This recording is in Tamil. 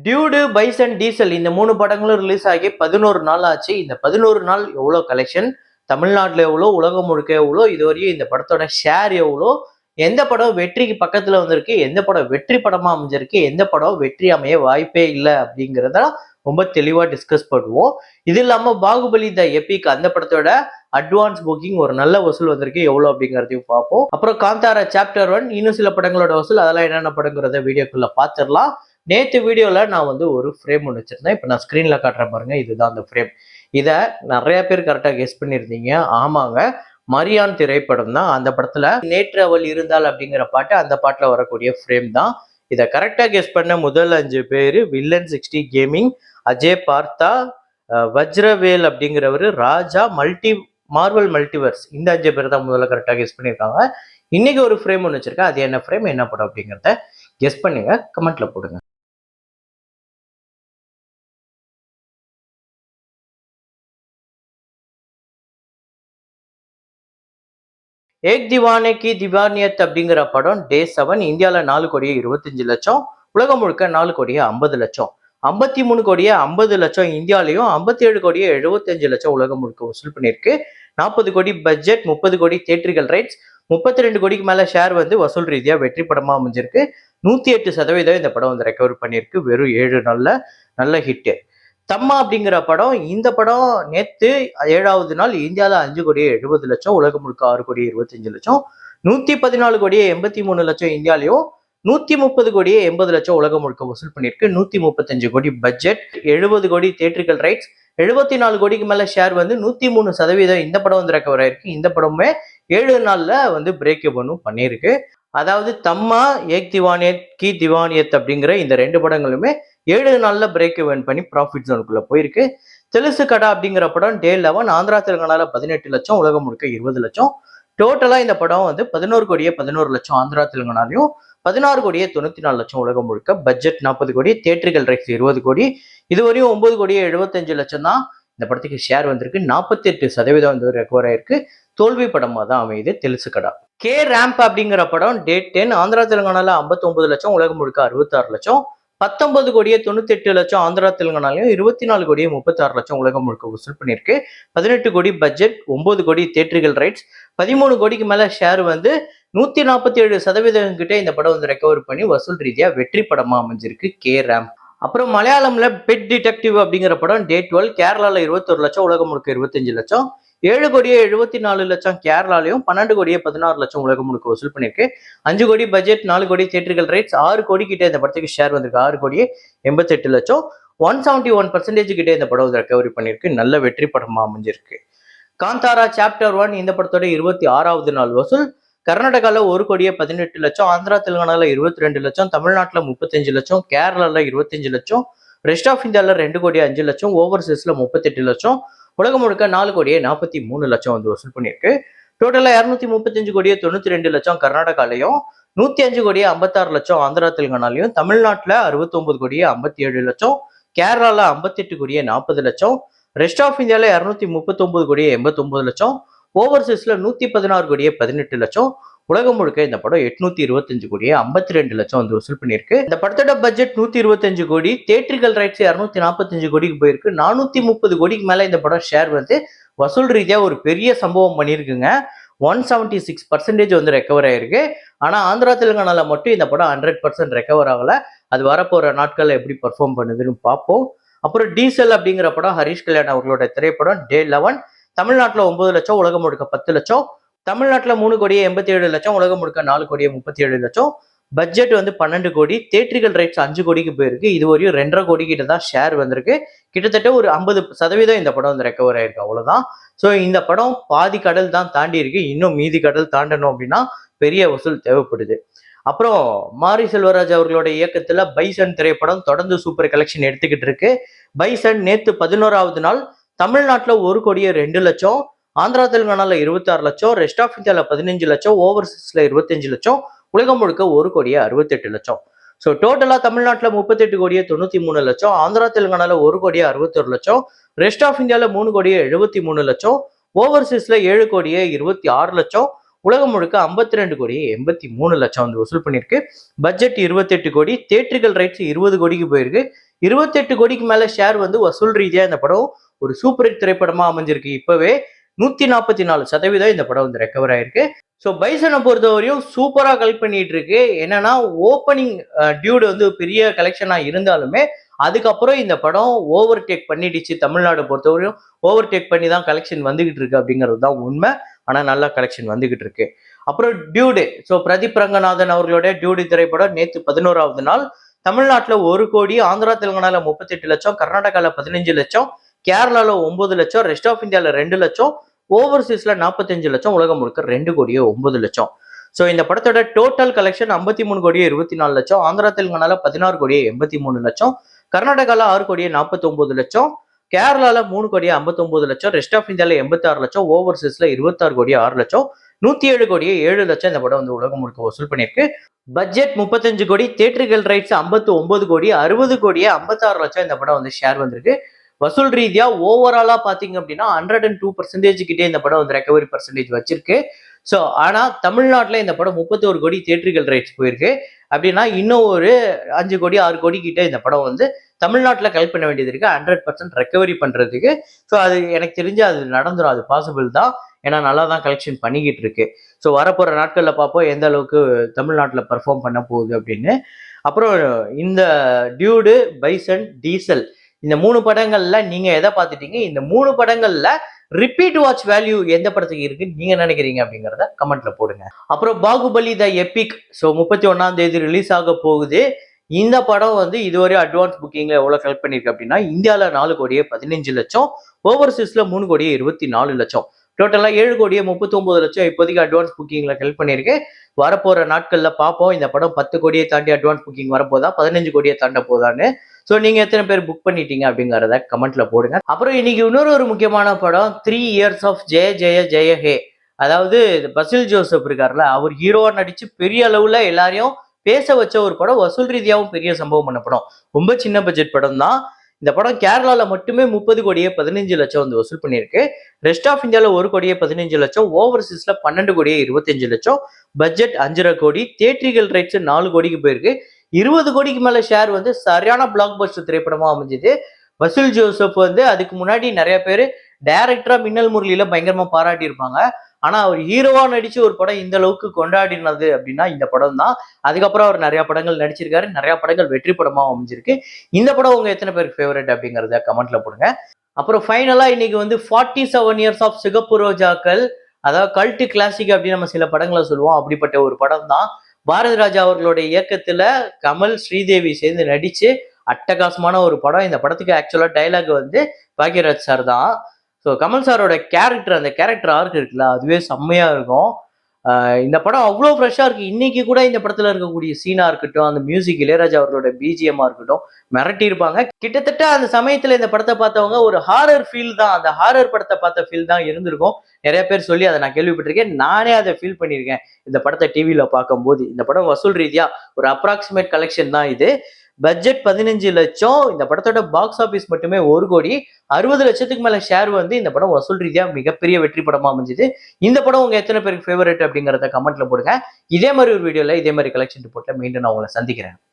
டியூடு, பைசன், டீசல் இந்த 3 படங்களும் ரிலீஸ் ஆகி 11 நாள் ஆச்சு. இந்த 11 நாள் எவ்வளோ கலெக்ஷன், தமிழ்நாட்டுல எவ்வளோ, உலகம் முழுக்க எவ்வளோ, இதுவரையும் இந்த படத்தோட ஷேர் எவ்வளோ, எந்த படம் வெற்றிக்கு பக்கத்துல வந்திருக்கு, எந்த படம் வெற்றி படமா அமைஞ்சிருக்கு, எந்த படம் வெற்றி அமைய வாய்ப்பே இல்லை அப்படிங்கிறத ரொம்ப தெளிவா டிஸ்கஸ் பண்ணுவோம். இது இல்லாம பாகுபலி த எபிக் அந்த படத்தோட அட்வான்ஸ் புக்கிங் ஒரு நல்ல வசூல் வந்திருக்கு எவ்வளவு அப்படிங்கிறதையும் பார்ப்போம். அப்புறம் காந்தாரா சாப்டர் 1 இன்னும் சில படங்களோட வசூல், அதெல்லாம் என்னென்ன படங்கிறத வீடியோக்குள்ள பார்த்துடலாம். நேற்று வீடியோவில் நான் ஒரு ஃப்ரேம் ஒன்று வச்சுருந்தேன். இப்போ நான் ஸ்க்ரீனில் காட்டுறேன் பாருங்கள், இதுதான் அந்த ஃப்ரேம். இதை நிறைய பேர் கரெக்டாக கெஸ் பண்ணியிருந்தீங்க. ஆமாங்க, மரியான் திரைப்படம் தான். அந்த படத்தில் நேற்று அவள் இருந்தால் அப்படிங்கிற பாட்டு, அந்த பாட்டில் வரக்கூடிய ஃப்ரேம் தான். இதை கரெக்டாக கெஸ் பண்ண முதல் 5 பேர் வில்லன் 60 கேமிங், அஜய் பார்த்தா, வஜ்ரவேல் அப்படிங்கிறவர், ராஜா, மார்வல் மல்டிவர்ஸ், இந்த 5 பேர் தான் முதல்ல கரெக்டாக கெஸ் பண்ணியிருக்காங்க. இன்னைக்கு ஒரு ஃப்ரேம் ஒன்று வச்சிருக்கேன். அது என்ன ஃப்ரேம், என்ன படம் அப்படிங்கிறத கெஸ் பண்ணுங்க, கமெண்ட்ல போடுங்க. ஏக் திவானே கி திவானியத் அப்படிங்கிற படம் டே 7 இந்தியாவில் 4,25,00,000, உலகம் முழுக்க 4,50,00,000. 53,50,00,000 இந்தியாலையும், 57,75,00,000 உலகம் முழுக்க வசூல் பண்ணியிருக்கு. 40 கோடி பட்ஜெட், 30 கோடி தியேட்டரிக்கல் ரைட்ஸ், 32 கோடிக்கு மேல ஷேர் வசூல் ரீதியா வெற்றி படமா அமைஞ்சிருக்கு. 108% இந்த படம் ரெக்கவர் பண்ணியிருக்கு. வெறும் 7 நாள்ல நல்ல ஹிட். தம்மா அப்படிங்கிற படம், இந்த படம் நேத்து 7வது நாள் இந்தியாவில் 5,70,00,000, உலகம் முழுக்க 6,25,00,000. 114,83,00,000 இந்தியாலையும், 130,80,00,000 உலகம் முழுக்க வசூல் பண்ணியிருக்கு. 135 கோடி பட்ஜெட், 70 கோடி தியேட்டரிக்கல் ரைட்ஸ், 74 கோடிக்கு மேல ஷேர் 103% இந்த படம் ரெக்கவர் ஆயிருக்கு. இந்த படமே 7 நாள்ல பிரேக் எவனும் பண்ணியிருக்கு. அதாவது தம்மா, ஏக் திவானியத் கி திவானியத் அப்படிங்கிற இந்த 2 படங்களுமே 7 நாள்ல பிரேக் இவன் பண்ணி ப்ராஃபிட் ஜோனுக்குள்ள போயிருக்கு. தெலுசு கடா அப்படிங்கிற படம் டே 11 ஆந்திரா தெலுங்கானால 18 லட்சம், உலகம் முழுக்க 20 லட்சம். டோட்டலா இந்த படம் 11 கோடியே 11 லட்சம் ஆந்திரா தெலுங்கானாலையும், 16 கோடியே 94 லட்சம் உலகம் முழுக்க. பட்ஜெட் 40 கோடி, தியேட்டரிக்கல் ரைட்ஸ் 20 கோடி. இதுவரையும் 9 கோடியே 75 லட்சம் தான் இந்த படத்துக்கு ஷேர் வந்திருக்கு. 48% ரெக்கவர் ஆயிருக்கு. தோல்வி படமா தான் அமையுது தெலுசு கடா. கே ரேம்ப் அப்படிங்கிற படம் டே 10 ஆந்திரா தெலுங்கானால 59 லட்சம், உலகம் முழுக்க 66 லட்சம். 19 கோடியே 98 லட்சம் ஆந்திரா தெலுங்கானாலையும், 24 கோடியே 36 லட்சம் உலகம் முழுக்க வசூல் பண்ணியிருக்கு. 18 கோடி பட்ஜெட், 9 கோடி தியேட்டரிக்கல் ரைட்ஸ், 13 கோடிக்கு மேல ஷேர் 147% கிட்ட இந்த படம் ரெக்கவர் பண்ணி வசூல் ரீதியா வெற்றி படமா அமைஞ்சிருக்கு கே ரேம்ப். அப்புறம் மலையாளம்ல பெட் டிடெக்டிவ் அப்படிங்கிற படம் டே 12 கேரளால 21 லட்சம், உலகம் முழுக்க 25 லட்சம். 7 கோடியே 74 லட்சம் கேரளாலையும், 12 கோடியே 16 லட்சம் உலகம் முழுக்க வசூல் பண்ணியிருக்கு. 5 கோடி பட்ஜெட், 4 கோடி தியேட்டரிக்கல் ரைட்ஸ், 6 கோடி கிட்ட இந்த படத்துக்கு ஷேர் வந்திருக்கு. 6 கோடியே 88 லட்சம். 171% கிட்ட இந்த படம் ரெக்கவரி பண்ணியிருக்கு. நல்ல வெற்றி படமா அமைஞ்சிருக்கு. காந்தாரா சாப்டர் 1 இந்த படத்தோட 26வது நாள் வசூல் கர்நாடகால 1 கோடியே 18 லட்சம், ஆந்திரா தெலுங்கானால 22 லட்சம், தமிழ்நாட்டுல 35 லட்சம், கேரளால 25 லட்சம், ரெஸ்ட் ஆஃப் இந்தியால 2 கோடியே 5 லட்சம், ஓவர்சீஸ்ல 38 லட்சம், உலகம் முழுக்க 4 கோடியே 43 லட்சம் வசூல் பண்ணியிருக்கு. டோட்டலா 235 கோடியே 92 லட்சம் கர்நாடகாலையும், 105 கோடியே 56 லட்சம் ஆந்திரா தெலுங்கானாலையும், தமிழ்நாட்டுல 69 கோடியே 57 லட்சம், கேரளால 58 கோடியே 40 லட்சம், ரெஸ்ட் ஆஃப் இந்தியால 239 கோடியே 89 லட்சம், ஓவர்சீஸ்ல 116 கோடியே 18 லட்சம், உலகம் முழுக்க இந்த படம் 825 கோடியே 52 லட்சம் வசூல் பண்ணியிருக்கு. இந்த படத்தோட பட்ஜெட் 125 கோடி, தியேட்டரிக்கல் ரைட்ஸ் 245 கோடிக்கு போயிருக்கு. 430 கோடிக்கு மேல இந்த படம் ஷேர் வசூல் ரீதியா ஒரு பெரிய சம்பவம் பண்ணியிருக்குங்க. 176% ரெக்கவர் ஆயிருக்கு. ஆனா ஆந்திரா தெலுங்கானால மட்டும் இந்த படம் 100% ரெக்கவர் ஆகல. அது வரப்போற நாட்கள்ல எப்படி பர்ஃபார்ம் பண்ணுதுன்னு பார்ப்போம். அப்புறம் டீசல் அப்படிங்கிற படம் ஹரிஷ் கல்யாண் அவர்களோட திரைப்படம் டே 11 தமிழ்நாட்டுல 9 லட்சம், உலகம் முழுக்க 10 லட்சம். தமிழ்நாட்டுல 3 கோடியே 87 லட்சம், உலகம் முழுக்க 4 கோடியே 37 லட்சம். பட்ஜெட் 12 கோடி, தியேட்டரிக்கல் ரைட்ஸ் 5 கோடிக்கு போயிருக்கு. இது வரையும் 2.5 கோடி கிட்ட தான் ஷேர் வந்திருக்கு. கிட்டத்தட்ட ஒரு 50% இந்த படம் ரெக்கவர் ஆயிருக்கு. அவ்வளவுதான். ஸோ இந்த படம் பாதி கடல் தான் தாண்டி இருக்கு. இன்னும் மீதி கடல் தாண்டணும் அப்படின்னா பெரிய வசூல் தேவைப்படுது. அப்புறம் மாரி செல்வராஜ் அவர்களோட இயக்கத்துல பைசன் திரைப்படம் தொடர்ந்து சூப்பர் கலெக்ஷன் எடுத்துக்கிட்டு இருக்கு. பைசன் நேத்து 11வது நாள் தமிழ்நாட்டுல 1 கோடியே 2 லட்சம், ஆந்திரா தெலுங்கானால 26 லட்சம், ரெஸ்ட் ஆஃப் இந்தியால 15 லட்சம், ஓவர்சீஸ்ல 25 லட்சம், உலகம் முழுக்க 1 கோடியே 68 லட்சம். ஸோ டோட்டலா தமிழ்நாட்டுல 38 கோடியே 93 லட்சம், ஆந்திரா தெலுங்கானால 1 கோடியே 61 லட்சம், ரெஸ்ட் ஆஃப் இந்தியால 3 கோடியே 73 லட்சம், ஓவர்சீஸ்ல 7 கோடியே 26 லட்சம், உலகம் முழுக்க 52 கோடி 83 லட்சம் வந்து வசூல் பண்ணியிருக்கு. பட்ஜெட் 28 கோடி, தியேட்டரிக்கல் ரைட்ஸ் 20 கோடிக்கு போயிருக்கு. 28 கோடிக்கு மேல ஷேர் வந்து வசூல் ரீதியா இந்த படம் ஒரு சூப்பர் ஹிட் திரைப்படமா அமைஞ்சிருக்கு. இப்பவே 144% இந்த படம் வந்து ரெக்கவர் ஆயிருக்கு. ஸோ பைசனை பொறுத்தவரையும் சூப்பரா கலெக்ட் பண்ணிட்டு இருக்கு. என்னன்னா ஓப்பனிங் டியூட் வந்து பெரிய கலெக்ஷனா இருந்தாலுமே அதுக்கப்புறம் இந்த படம் ஓவர் டேக் பண்ணிடுச்சு. தமிழ்நாடு பொறுத்தவரையும் ஓவர் டேக் பண்ணி தான் கலெக்ஷன் வந்துகிட்டு இருக்கு அப்படிங்கிறது தான் உண்மை. ஆனா நல்ல கலெக்ஷன் வந்துகிட்டு இருக்கு. அப்புறம் டியூடு, ஸோ பிரதீப் ரங்கநாதன் அவர்களோட டியூடு திரைப்படம் நேற்று 11வது நாள் தமிழ்நாட்டில் 1 கோடி, ஆந்திரா தெலுங்கானால 38 லட்சம், கர்நாடகால 15 லட்சம், கேரளால 9 லட்சம், ரெஸ்ட் ஆஃப் இந்தியால 2 லட்சம், ஓவர்சீஸ்ல 45 லட்சம், உலகம் முழுக்க 2 கோடியே 9 லட்சம். ஸோ இந்த படத்தோட டோட்டல் கலெக்ஷன் 53 கோடியே 24 லட்சம், ஆந்திரா தெலுங்கானால 16 கோடியே 83 லட்சம், கர்நாடகால 6 கோடியே 49 லட்சம், கேரளால 3 கோடியே 59 லட்சம், ரெஸ்ட் ஆஃப் இந்தியால 86 லட்சம், ஓவர்சீஸ்ல 26 கோடியே 6 லட்சம், 107 கோடியே 7 லட்சம் இந்த படம் வந்து உலகம் முழுக்க வசூல் பண்ணியிருக்கு. பட்ஜெட் 35 கோடி, தியேட்டரிக்கல் ரைட்ஸ் 59 கோடி, 60 கோடியே 56 லட்சம் இந்த படம் வந்து ஷேர் வந்திருக்கு. வசூல் ரீதியா ஓவராலா பாத்தீங்க அப்படின்னா 102% கிட்டே இந்த படம் வந்து ரெக்கவரி பர்சன்டேஜ் வச்சிருக்கு. ஸோ ஆனா தமிழ்நாட்டில் இந்த படம் 31 கோடி தியேட்டரிக்கல் ரைட்ஸ் போயிருக்கு. அப்படின்னா இன்னும் ஒரு 5 கோடி 6 கோடி கிட்ட இந்த படம் வந்து தமிழ்நாட்டில் கலெக்ட் பண்ண வேண்டியது இருக்கு 100% ரெக்கவரி பண்றதுக்கு. ஸோ அது எனக்கு தெரிஞ்சு அது நடந்துடும், அது பாசிபிள் தான். ஏன்னா நல்லா தான் கலெக்ஷன் பண்ணிக்கிட்டு இருக்கு. ஸோ வரப்போற நாட்கள்ல பார்ப்போம் எந்த அளவுக்கு தமிழ்நாட்டில் பெர்ஃபார்ம் பண்ண போகுது அப்படின்னு. அப்புறம் இந்த டியூடு, பைசன், டீசல் இந்த 3 படங்கள்ல நீங்க எதை பார்த்துட்டீங்க? இந்த 3 படங்கள்ல ரிப்பீட் வாட்ச் வேல்யூ எந்த படத்துக்கு இருக்கு நீங்க நினைக்கிறீங்க அப்படிங்கறத கமெண்ட்ல போடுங்க. அப்புறம் பாகுபலி த எபிக், ஸோ 31ஆம் தேதி ரிலீஸ் ஆக போகுது. இந்த படம் வந்து இதுவரை அட்வான்ஸ் புக்கிங்ல எவ்வளவு கலெக்ட் பண்ணிருக்கு அப்படின்னா இந்தியாவில் 4 கோடியே 15 லட்சம், ஓவர்சீஸ்ல 3 கோடியே 24 லட்சம், டோட்டலா 7 கோடியே 39 லட்சம் இப்போதைக்கு அட்வான்ஸ் புக்கிங்ல கலெக்ட் பண்ணிருக்கு. வரப்போற நாட்கள்ல பார்ப்போம் இந்த படம் 10 கோடியை தாண்டி அட்வான்ஸ் புக்கிங் வரப்போதா, 15 கோடியை தாண்ட போதான்னு. ஸோ நீங்க எத்தனை பேர் புக் பண்ணிட்டீங்க அப்படிங்கறத கமெண்ட்ல போடுங்க. அப்புறம் இன்னைக்கு இன்னொரு ஒரு முக்கியமான படம் 3 இயர்ஸ் ஆஃப் ஜெய ஜெய ஜெய ஹே. அதாவது பசில் ஜோசப் இருக்காருல்ல, அவர் ஹீரோவா நடிச்சு பெரிய அளவுல எல்லாரையும் பேச வச்ச ஒரு படம், வசூல் ரீதியாகவும் பெரிய சம்பவம் பண்ண படம். ரொம்ப சின்ன பட்ஜெட் படம் தான். இந்த படம் கேரளால மட்டுமே 30 கோடியே 15 லட்சம் வந்து வசூல் பண்ணியிருக்கு. ரெஸ்ட் ஆஃப் இந்தியால 1 கோடியே 15 லட்சம், ஓவர்சீஸ்ல 12 கோடியே 25 லட்சம், பட்ஜெட் 5.5 கோடி, தியேட்டரிக்கல் ரைட்ஸ் 4 கோடிக்கு போயிருக்கு. 20 கோடிக்கு மேல ஷேர் வந்து சரியான பிளாக் பஸ்டர் திரைப்படமா அமைஞ்சது. வசூல் ஜோசப் வந்து அதுக்கு முன்னாடி நிறைய பேர் டைரக்டரா மின்னல் முரளியில பயங்கரமா பாராட்டி இருப்பாங்க. ஆனா அவர் ஹீரோவா நடிச்சு ஒரு படம் இந்த அளவுக்கு கொண்டாடினது அப்படின்னா இந்த படம் தான். அதுக்கப்புறம் அவர் நிறைய படங்கள் நடிச்சிருக்காரு, நிறைய படங்கள் வெற்றி படமா அமைஞ்சிருக்கு. இந்த படம் உங்க எத்தனை பேருக்கு ஃபேவரட் அப்படிங்கறத கமெண்ட்ல போடுங்க. அப்புறம் ஃபைனலா இன்னைக்கு வந்து 47 இயர்ஸ் ஆஃப் சிகப்பு ரோஜாக்கள், அதாவது கல்ட் கிளாசிக் அப்படின்னு நம்ம சில படங்களை சொல்லுவோம். அப்படிப்பட்ட ஒரு படம் தான். பாரதி ராஜா அவர்களுடைய இயக்கத்துல கமல், ஸ்ரீதேவி சேர்ந்து நடிச்சு அட்டகாசமான ஒரு படம். இந்த படத்துக்கு ஆக்சுவலா டைலாக் வந்து பாக்யராஜ் சார் தான். ஸோ கமல் சாரோட கேரக்டர், அந்த கேரக்டர் ஆர்க் இருக்குல்ல, அதுவே செம்மையா இருக்கும். இந்த படம் அவ்வளோ ஃப்ரெஷ்ஷாக இருக்கு. இன்னைக்கு கூட இந்த படத்துல இருக்கக்கூடிய சீனா இருக்கட்டும், அந்த மியூசிக் இளையராஜா அவர்களோட பிஜிஎம்மா இருக்கட்டும், மிரட்டி இருப்பாங்க. கிட்டத்தட்ட அந்த சமயத்துல இந்த படத்தை பார்த்தவங்க ஒரு ஹாரர் ஃபீல் தான், அந்த ஹாரர் படத்தை பார்த்த ஃபீல் தான் இருந்திருக்கும். நிறைய பேர் சொல்லி அதை நான் கேள்விப்பட்டிருக்கேன். நானே அதை ஃபீல் பண்ணியிருக்கேன் இந்த படத்தை டிவியில பார்க்கும்போது. இந்த படம் வசூல் ரீதியா ஒரு அப்ராக்சிமேட் கலெக்ஷன் தான் இது. பட்ஜெட் 15 லட்சம், இந்த படத்தோட பாக்ஸ் ஆபீஸ் மட்டுமே 1 கோடி, 60 லட்சத்துக்கு மேல ஷேர் வந்து இந்த படம் வசூல் ரீதியா மிகப்பெரிய வெற்றி படமா அமைஞ்சது. இந்த படம் உங்க எத்தனை பேருக்கு ஃபேவரட் அப்படிங்கறத கமெண்ட்ல போடுங்க. இதே மாதிரி ஒரு வீடியோல இதே மாதிரி கலெக்ஷன் ரிப்போர்ட்ல மீண்டும் நான் உங்களை சந்திக்கிறேன்.